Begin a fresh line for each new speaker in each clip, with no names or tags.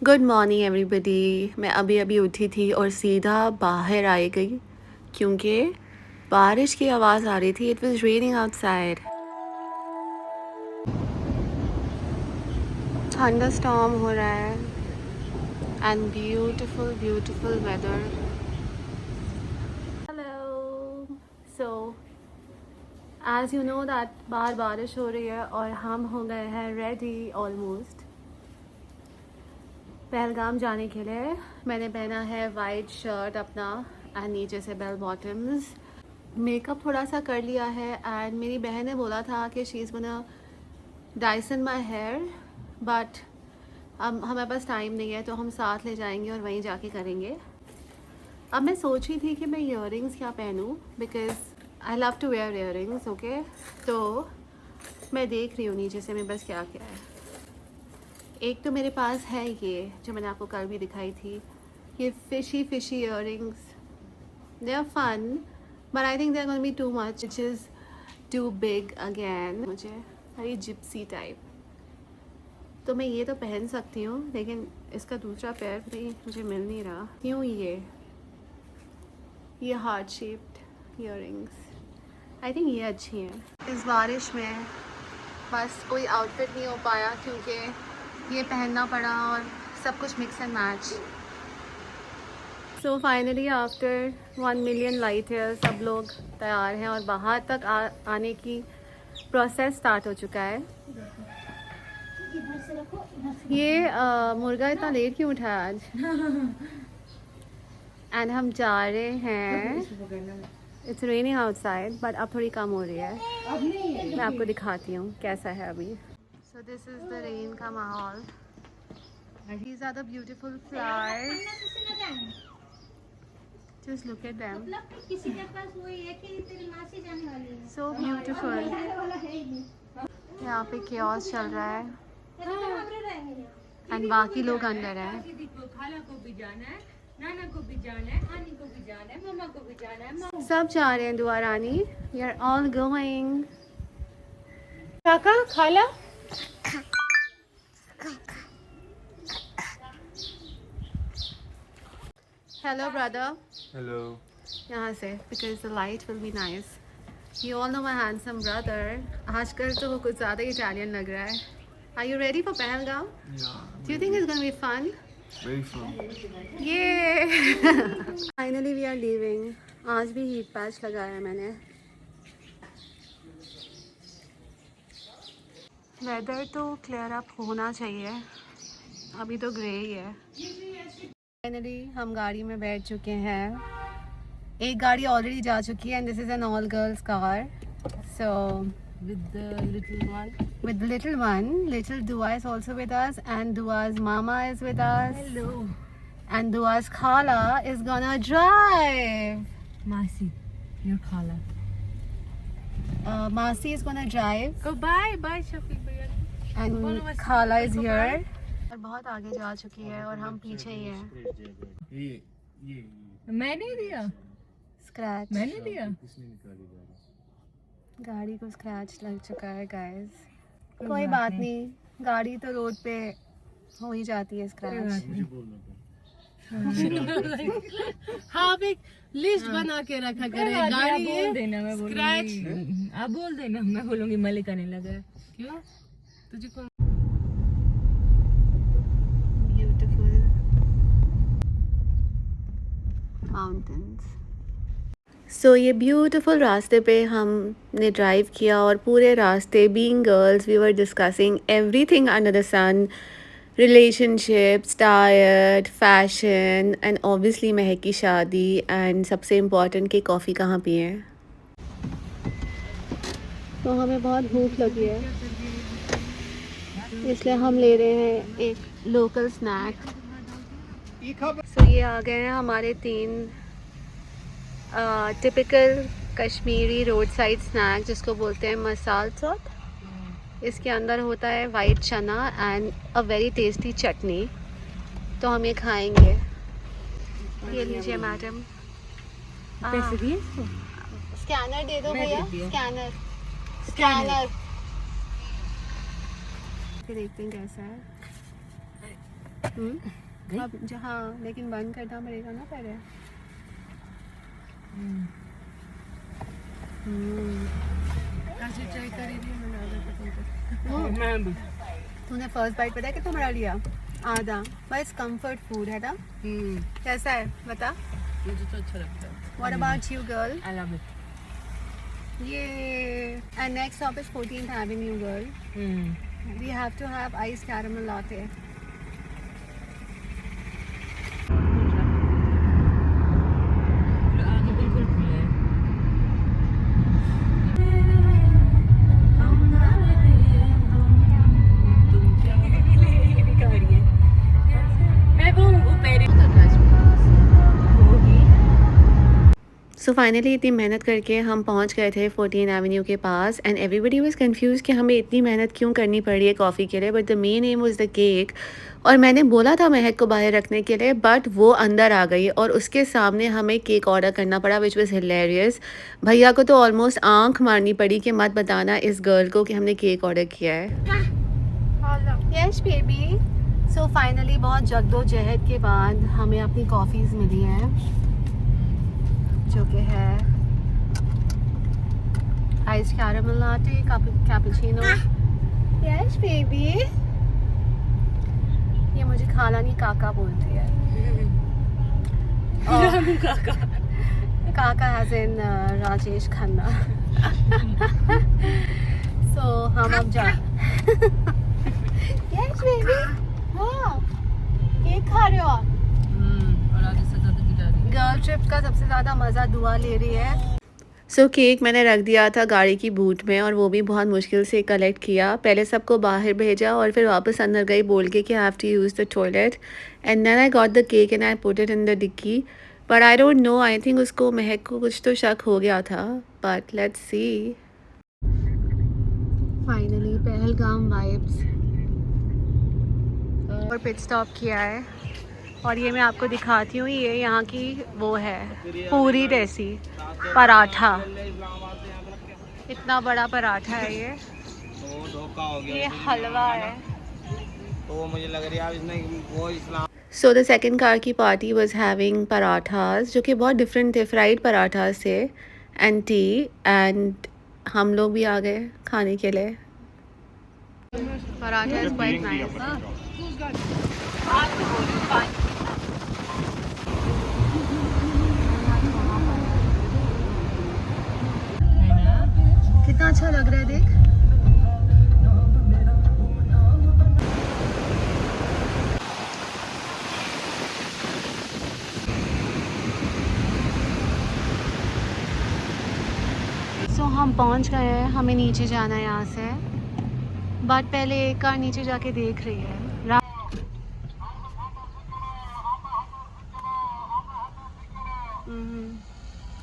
Good morning everybody. मैं अभी अभी उठी थी और सीधा बाहर आई गई क्योंकि बारिश की आवाज़ आ रही थी। It was raining outside. Thunderstorm हो रहा है and beautiful beautiful weather. Hello. So as you know that बाहर बारिश हो रही है और हम हो गए हैं रेडी ऑलमोस्ट पहलगाम जाने के लिए। मैंने पहना है वाइट शर्ट अपना एंड नीचे से बेल बॉटम्स। मेकअप थोड़ा सा कर लिया है एंड मेरी बहन ने बोला था कि she is gonna Dyson my hair, but अब हमारे पास टाइम नहीं है तो हम साथ ले जाएंगे और वहीं जाके करेंगे। अब मैं सोच रही थी कि मैं ईयरिंग्स क्या पहनूं because I love to wear earrings. Okay, तो मैं देख रही हूँ नीचे से मेरे पास क्या क्या है। एक तो मेरे पास है ये जो मैंने आपको कल भी दिखाई थी, ये fishy earrings. They are fun but I think they are gonna be too much, which is too big again. मुझे हरी जिप्सी टाइप, तो मैं ये तो पहन सकती हूँ लेकिन इसका दूसरा पैर नहीं मुझे मिल नहीं रहा। क्यों ये heart shaped earrings, I think ये अच्छी हैं। इस बारिश में बस कोई आउटफिट नहीं हो पाया क्योंकि ये पहनना पड़ा और सब कुछ mix and match. So finally after 1 million light year सब लोग तैयार हैं और बाहर तक आने की प्रोसेस स्टार्ट हो चुका है। ये मुर्गा इतना लेट क्यों उठा आज? एंड हम जा रहे हैं। इट्स रेनिंग आउटसाइड बट अब थोड़ी कम हो रही है। मैं आपको दिखाती हूँ कैसा है अभी। सो दिस इज़ द रेन का माहौल। These are the beautiful flowers. Just look at them. So beautiful. यहाँ पे chaos चल रहा है and बाकी लोग अंदर हैं। खाला को भी जाना है, नाना को भी जाना है, आनी को भी जाना है, मम्मा को भी जाना है। सब जा रहे हैं दुआ रानी। We are all going. काका खाला Hello brother.
Hello.
यहाँ से because the light will be nice. You all know my handsome brother. आजकल तो वो कुछ ज़्यादा ही Italian लग रहा है। Are you ready for Pahalgam?
Yeah.
Do you think it's gonna be fun?
Very fun.
Yay! Finally we are leaving. आज भी heat patch लगाया मैंने। वेदर तो क्लियर अप होना चाहिए, अभी तो ग्रे ही है। फाइनली हम गाड़ी में बैठ चुके हैं। एक गाड़ी ऑलरेडी जा चुकी है and this is an all girls car. So with the little one, little Dua is also with us and Dua's mama is with us. Hello. And Dua's khala is gonna drive.
Masi, your khala.
Masi is gonna drive.
Oh, bye Shafiq bhaiya.
And khala is here. और बहुत आगे जा चुकी है और हम पीछे ही हैं।
ये
मैंने दिया
स्क्रैच
मैंने दिया
गाड़ी को स्क्रैच लग चुका है गाइस। कोई बात नहीं, गाड़ी तो रोड पे हो ही जाती है स्क्रैच।
हाँ आप एक लिस्ट बना के रखा करें। गाड़ी बोल देना, मैं स्क्रैच आप बोल देना, मैं बोलूंगी मलिक आने लगा। क्यों तुझे कौन?
Beautiful mountains. सो ये ब्यूटीफुल रास्ते पे हमने ड्राइव किया और पूरे रास्ते being girls we were discussing everything under the sun, relationships, diet, fashion and obviously Mahak की शादी एंड सबसे इम्पॉर्टेंट कि कॉफ़ी कहाँ पिए। तो हमें बहुत भूख लगी है इसलिए हम ले रहे हैं एक लोकल स्नैक। सो ये आ गए हैं हमारे 3 typical Kashmiri roadside snack जिसको बोलते हैं मसाल सौत। इसके अंदर होता है वाइट चना एंड अ वेरी टेस्टी चटनी। तो हम ये खाएंगे। ये लीजिए मैडम।
पैसे दिए इसको?
स्कैनर दे दो
मैं
भैया।
देती हूँ।
स्कैनर फिर देखते हैं कैसा है। अब जहाँ लेकिन बंद करना पड़ेगा ना पहले। तूने फर्स्ट बाइट पता है कितना बड़ा लिया? आधा। बस कंफर्ट फूड है ना। कैसा है बता?
मुझे तो अच्छा लगता है।
What about you, girl?
I love it.
Yeah. And next stop is 14th Avenue, girl. We have to have iced caramel latte.
आगे बिल्कुल खुले हैं। तुम क्या भिखारी है? मैं वो पैरी होगी।
सो फाइनली इतनी मेहनत करके हम पहुंच गए थे 14 एवेन्यू के पास एंड एवरीबडी वाज कंफ्यूज कि हमें इतनी मेहनत क्यों करनी पड़ रही है कॉफ़ी के लिए, but the main M was the cake. और मैंने बोला था महक को बाहर रखने के लिए, बट वो अंदर आ गई और उसके सामने हमें केक ऑर्डर करना पड़ा, विच वाज हिलेरियस। भैया को तो ऑलमोस्ट आंख मारनी पड़ी कि मत बताना इस गर्ल को कि हमने केक ऑर्डर किया है। Yes baby. सो फाइनली बहुत जद्दोजहद के बाद हमें अपनी कॉफ़ीज़ मिली हैं, जो कि है ice caramel latte, cappuccino. Yes baby. ये मुझे खाला नहीं काका बोलती है।
रामू काका।
काका हैज इन राजेश खन्ना। सो हम अब जा। Yes baby. हाँ केक खा रहे हो आप?
और आगे से ज़्यादा गिरा रही है।
गर्ल ट्रिप का सबसे ज़्यादा मज़ा दुआ ले रही है। सो केक मैंने रख दिया था गाड़ी की बूट में और वो भी बहुत मुश्किल से कलेक्ट किया। पहले सबको बाहर भेजा और फिर वापस अंदर गई बोल के कि I have to use the toilet, and then I got the cake and I put it in the dicky. But I don't know, I think उसको महक को कुछ तो शक हो गया था, but let's see. Finally Pahalgam vibes और पिट स्टॉप किया है और ये मैं आपको दिखाती हूँ। ये यहाँ की वो है पूरी जैसी पराठा, इतना बड़ा पराठा है ये।
धोखा हो गया।
ये हलवा है।
तो मुझे लग रहा है इसने वो इस्लाम।
सो द सेकेंड कार की पार्टी वॉज हैविंग पराठास, जो कि बहुत डिफरेंट थे, फ्राइड पराठास थे एंड टी, एंड हम लोग भी आ गए खाने के लिए। Paratha is quite nice. कितना अच्छा लग रहा है देख। सो हम पहुंच गए हैं, हमें नीचे जाना है यहाँ से, बट पहले एक कार नीचे जाके देख रही है।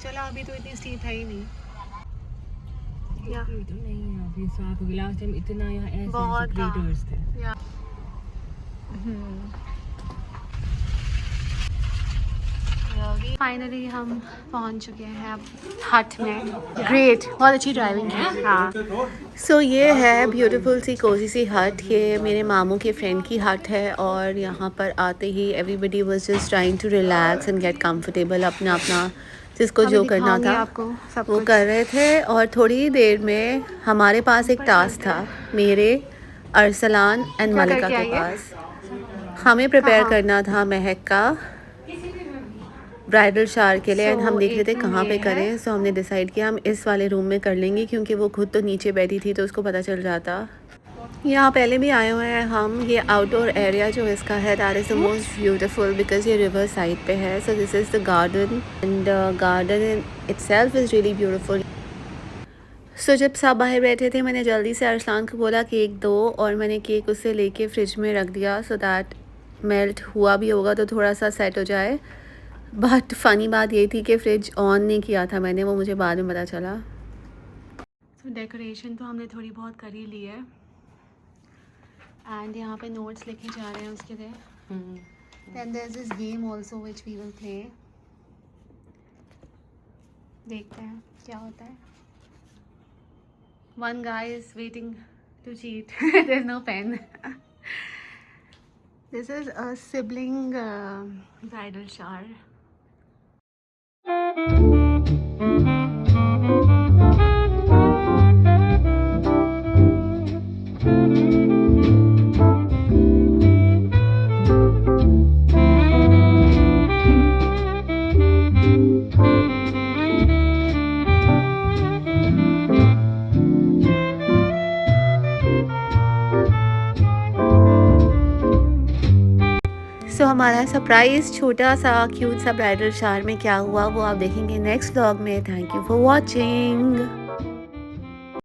चलो अभी तो इतनी स्टीप है ही नहीं।
तो नहीं है अभी साफ हो गया। लास्ट टाइम इतना यहाँ ऐसे
बहुत था।
क्रिएटर्स थे।
फाइनली हम पहुंच चुके हैं अब हट में। ग्रेट, बहुत अच्छी ड्राइविंग है। हाँ सो ये है ब्यूटीफुल सी कोजी सी हट। ये मेरे मामू के फ्रेंड की हट है और यहाँ पर आते ही everybody was just trying to relax and get comfortable. अपना अपना जिसको जो करना था वो कर रहे थे। और थोड़ी देर में हमारे पास एक टास्क था, मेरे, अरसलान एंड मलिका के पास। हमें प्रिपेयर करना था महक का ब्राइडल शावर के लिए एंड हम देख रहे थे कहाँ पे करें। सो हमने डिसाइड किया हम इस वाले रूम में कर लेंगे, क्योंकि वो खुद तो नीचे बैठी थी तो उसको पता चल जाता। यहाँ पहले भी आए हुए हैं हम। ये आउटडोर एरिया जो इसका है that is the most beautiful because ये रिवर साइड पे है। So this is the garden and garden itself is really beautiful. So जब सब बाहर बैठे थे मैंने जल्दी से अरसलान को बोला केक दो और मैंने केक उससे लेके फ्रिज में रख दिया सो दैट मेल्ट हुआ भी होगा तो थोड़ा सा सेट हो जाए। बट फ़नी बात ये थी कि फ्रिज ऑन नहीं किया था मैंने, वो मुझे बाद में पता चला। तो डेकोरेशन तो हमने थोड़ी बहुत कर ही ली है एंड यहाँ पे नोट्स लिखे जा रहे हैं उसके लिए। Then there is this game also which we will play. देखते हैं क्या होता है। One guy is waiting to cheat. There is no pen. This is a sibling bridal shower. So हमारा सरप्राइज़ छोटा सा क्यूट सा ब्राइडल शावर में क्या हुआ वो आप देखेंगे नेक्स्ट व्लॉग में। Thank you for watching.